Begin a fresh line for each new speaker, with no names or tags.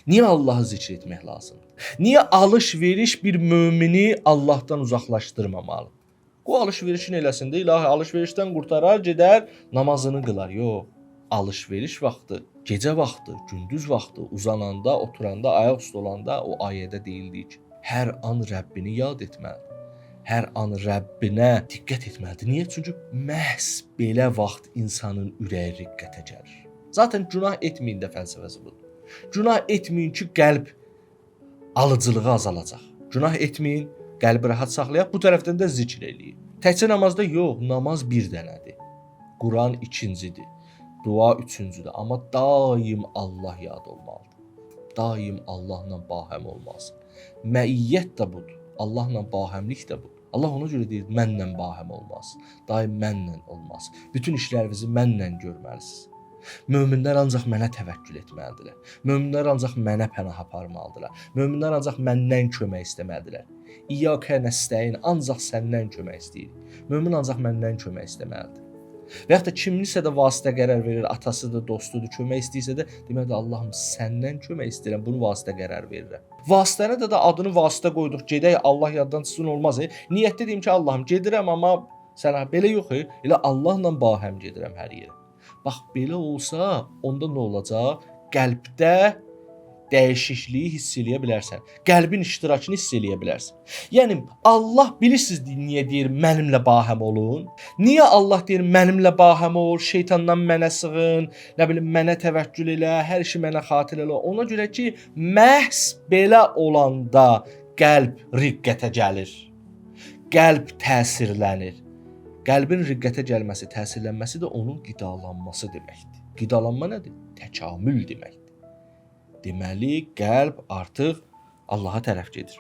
Niyə Allahı zikr etmək lazımdır? Niyə alış-veriş bir mömini Allahdan uzaqlaşdırmamalı? O alış-verişin eləsində ilahi alış-verişdən qurtarar, gedər, namazını qılar. Yox, alış-veriş vaxtı, gecə vaxtı, gündüz vaxtı, uzananda, oturanda, ayaq üstə olanda o ayədə deyildiyi ki, hər an Rəbbini yad etməlidir. Hər an Rəbbinə diqqət etməlidir. Niyə? Çünki məhz belə vaxt insanın ürəyi riqqətə gəlir. Zaten günah etməyin də fəlsəfəsi budur. Günah etməyin ki, qəlb alıcılığı azalacaq. Günah etməyin, qəlbi rahat saxlayaq, bu tərəfdən də zikr eləyin. Təkcə namazda yox, namaz bir dənədir. Quran ikincidir, dua üçüncüdür. Amma daim Allah yad olmalıdır. Daim Allahla bahəm olmalıdır. Məiyyət də budur, Allahla bahəmlik də budur. Allah ona görə deyir, mənlə bahəm olmaz. Daim mənlə olmaz. Bütün işlərinizi mənlə görməlisiniz. Möminlər ancaq mənə təvəkkül etməlidirlər. Möminlər ancaq mənə pənah aparmalıdırlar. Möminlər ancaq məndən kömək istəməlidirlər. İyyəkə nəstəin, ancaq səndən kömək istəyir. Mömin ancaq məndən kömək istəməlidir. Və yaxud da kimlisə də vasitə qərar verir, atasıdır, dostudur, kömək istəyirsə də deməli Allahım səndən kömək istəyirəm, bunu vasitə qərar verirəm. Vasitənə də adını vasitə qoyduq, gedək Allah yaddan çıxsın olmaz. Niyyətdə deyim ki, Allahım gedirəm, amma sənə belə yox, elə Allahla bahəm gedirəm hər yerə. Bax belə olsa, onda nə olacaq? Qəlbdə dəyişikliyi hiss eləyə bilərsən. Qəlbin iştirakını hiss eləyə bilərsən. Yəni Allah bilirsiniz niyə deyir mənimlə bahəm olun? Niyə Allah deyir mənimlə bahəm ol, şeytandan mənə sığın, nə bilim mənə təvəkkül elə, hər işi mənə xatir elə. Ona görə ki, məhz belə olanda qəlb riqqətə gəlir. Qəlb təsirlənir. Qəlbin riqqətə gəlməsi, təsirlənməsi də onun qidalanması deməkdir. Qidalanma nədir? Təkamül deməkdir. Deməli, qəlb artıq Allaha tərəf gedir.